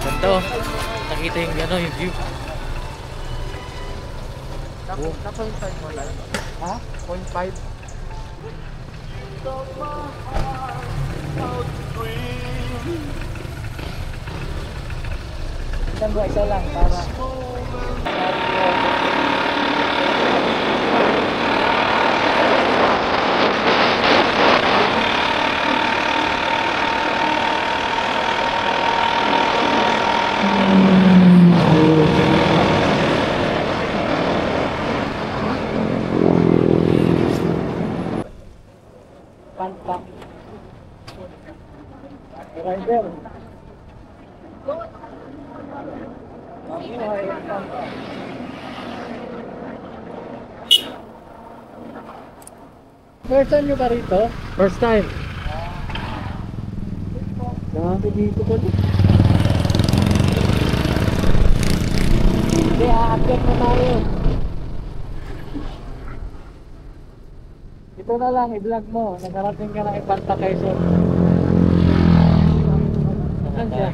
Ganda oh. Nakita yung ano, yung view. Na-0.5 mo lang. Ha? 0.5? Ilan ba? Isa lang para pantak. Rider. First time nyo ba rito? First time. Dami dito ko dito. Hindi, aakyat na tayo. Ito na lang, i-vlog mo. Nagarating ka ng Ipanta, Quezon. Saan siya?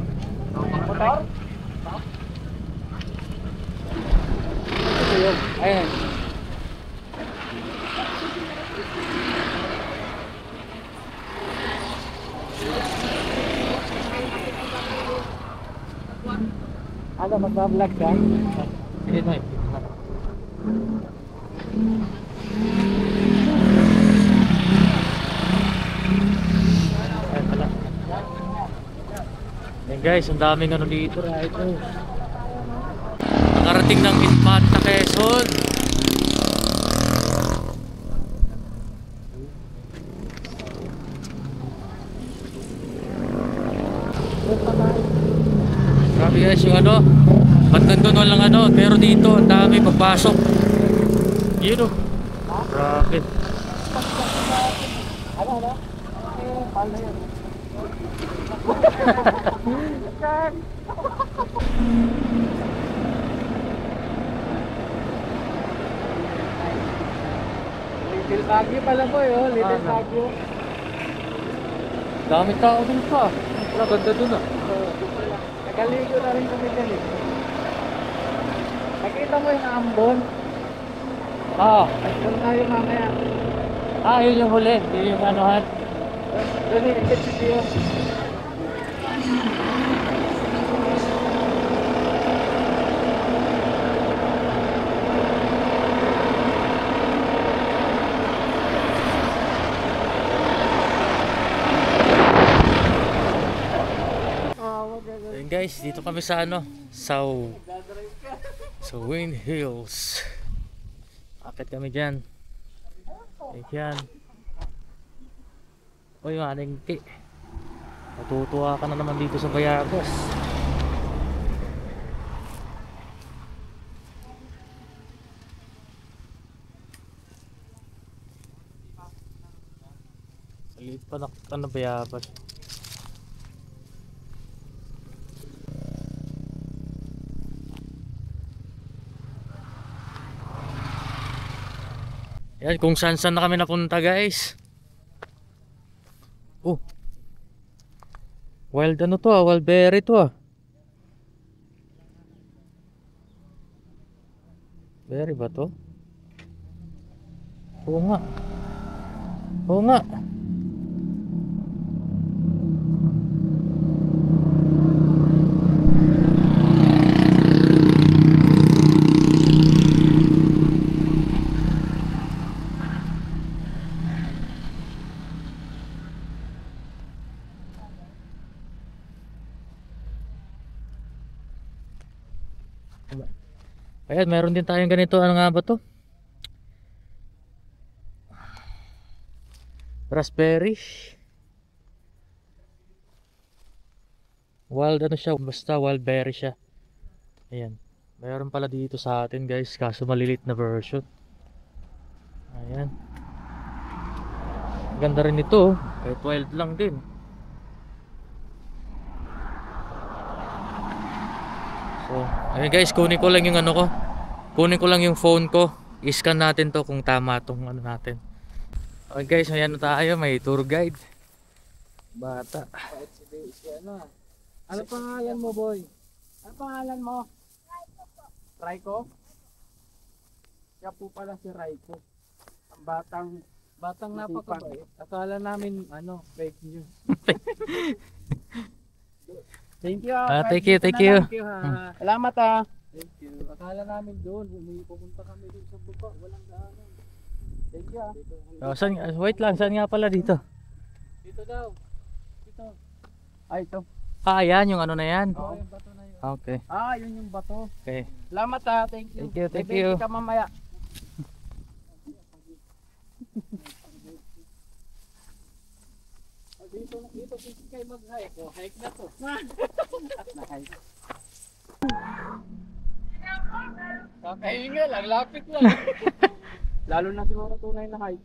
Motor? Ito yun. Ayan. Ano, mag-vlog ka? Hindi na eh. Ayan pala. Ayan guys, ang daming ano dito. Nakarating ng Infanta, Quezon. Grabe guys yung ano. Ba't nandun walang ano. Pero dito ang dami pagpasok. Yun o. Grabe. Ano? Paano yun? Little Baguio pala po yun, Little Baguio. Dami tao dun pa. Wala, ganda dun ah. Nagaligo na rin kami dyan eh. Nakita mo yung Ambon? Doon tayo mamaya. Yun yung huli. Yun yung anuhan. Doon yung exit video. Ayun guys, dito kami sa ano, sa Wind Hills. Akit kami dyan. Ayan. Uy, maningki. Natutuwa ka na naman dito sa Bayagos. Salit pa na Bayagos. Yan, kung saan na kami napunta guys. Wild ano to wild berry to Berry ba to? Oo nga. Ayan, meron din tayong ganito. Ano nga ba to? Raspberry. Wild ano siya, basta wild berry siya. Ayan. Meron pala dito sa atin guys, kaso malilit na version. Ayan. Ganda rin ito, kahit wild lang din. So, ayun guys, kunin ko lang yung ano ko. Kunin ko lang yung phone ko. I-scan natin to kung tama tong ano natin. Okay guys, may ano tayo, may tour guide. Bata. Ano pangalan mo, boy? Ano pangalan mo? Raiko? Siya po pala si Raiko. Ang batang napakabait. Akala namin fake news. Thank you. Thank you, thank you. Salamat ah. Thank you. Akala namin doon, pupunta kami doon sa baba, walang daanan. Thank you ah. Wait lang, saan nga pala dito? Dito daw. Dito. Ay, ito. Yan, yung ano na yan. Oo, yung bato na yun. Okay. Yun yung bato. Okay. Salamat ah, thank you. Thank you, thank May you. baby ka mamaya. Dito kayo mag-hike. Hike na to. At na-hike. Kakahinga lang, lapit lang. Lalo na siguro tunay na hike.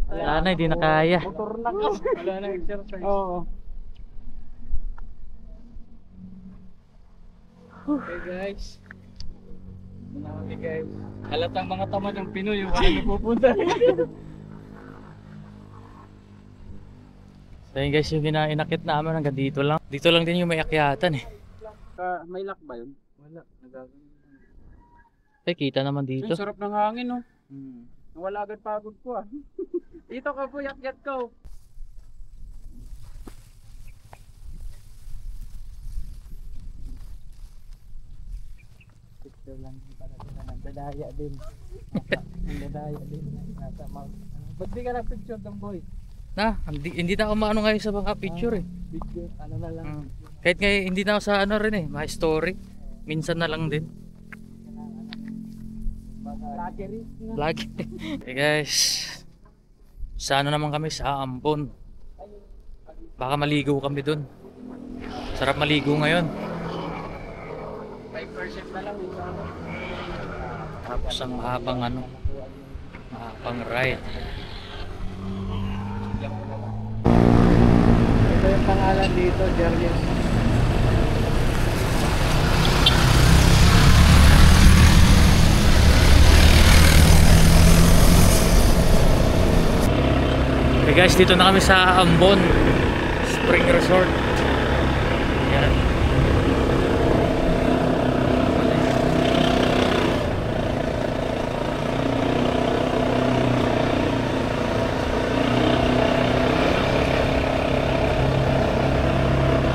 Wala na, hindi na kaya. Motor na ka. Wala na exercise. Oo. Okay guys. Marami guys. Halatang mga tamad ng Pinoy yung walang napupunta. So yun guys, yung inakit namin hanggang dito lang. Dito lang din yung may akyatan eh. May lock ba yun? Wala. Ay, kita naman dito. Ang sarap ng hangin oh. Wala agad pagod ko ah. Dito ka po, yakyat ko. Picture lang para sila nagdadaya din. Nagdadaya din. Nasa mount. Ba't di ka na-picture ng boy? Hindi na ako maano ngayon sa mga picture eh. Picture, ano na lang. Kahit ngayon, hindi na ako sa ano rin eh, mga story. Minsan na lang din. Vloggery na. Vlog. Okay guys. Sa ano naman kami, sa Ambon. Baka maligo kami dun. Sarap maligo ngayon. 5% na lang yung ano. Tapos ang mahabang ano, mahabang ride. Ito yung pangalan dito, Jerry's. Okay guys, dito na kami sa Ambon Spring Resort. Yan.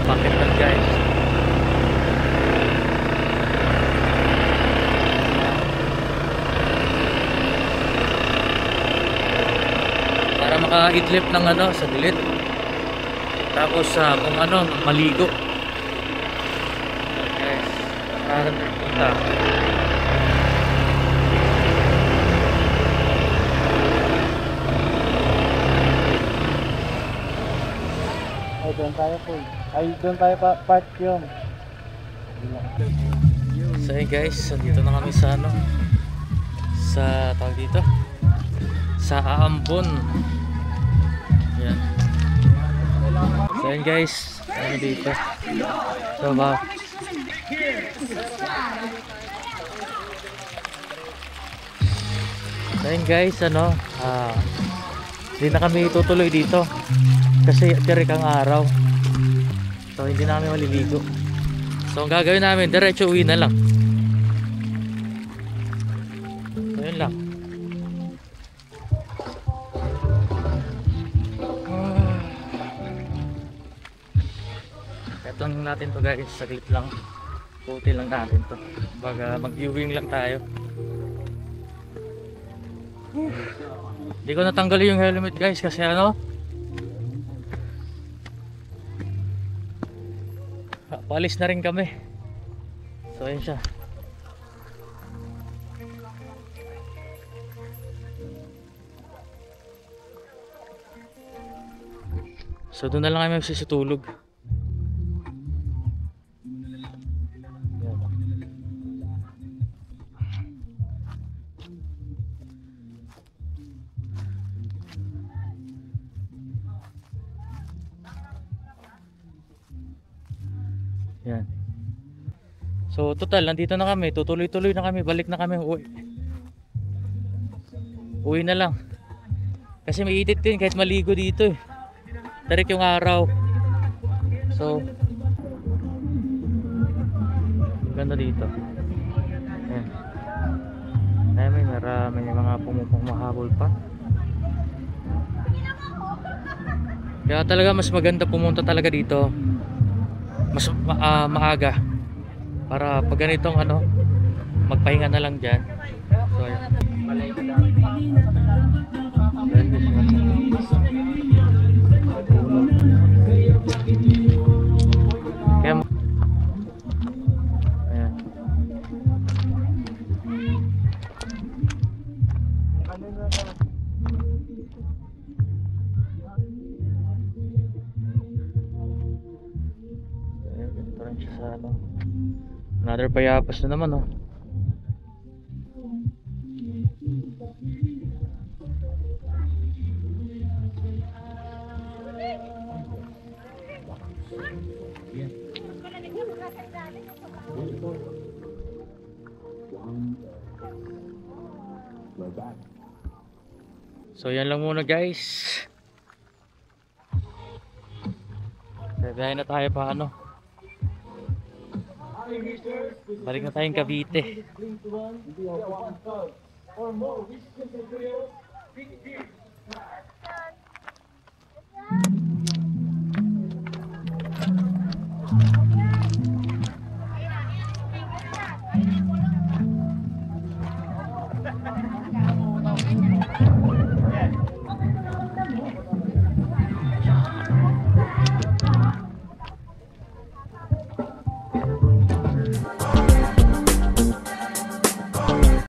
Pakitan guys. Para maka-idlip ng ano sa dilit. Tapos kung ano, maligo. Guys, punta. Ay, doon tayo po. Ay, doon tayo park yun. So yun guys, dito na kami sa ano, sa tawag dito, sa Ambon. Yan. So yun guys, ano dito. So ba, so yun guys, ano, hindi na kami tutuloy dito kasi tirik ang araw. So hindi na kami maliligo. So ang gagawin namin, diretso uwi na lang. So yun lang. Ito lang natin to guys, saglit lang. Puti lang natin to. Baga mag-viewing lang tayo. Hindi ko natanggal yung helmet guys kasi ano, palis na rin kami. So ayun siya. So doon na lang kami magsisitulog. Yan. So total, nandito na kami. Tutuloy-tuloy na kami. Balik na kami. Uwi na lang. Kasi mainit din kahit maligo dito eh. Tarik yung araw. So ganda dito. Ayan. May marami mga pumupong mahabol pa. Kaya talaga mas maganda pumunta talaga dito mas maaga para pag ganitong ano magpahinga na lang dyan. So ayan. Kaya ayan. Ganito rin siya sa ano. Another payapas na naman oh. So yan lang muna guys. Biyahe na tayo pa ano. Balik na tayong Cavite.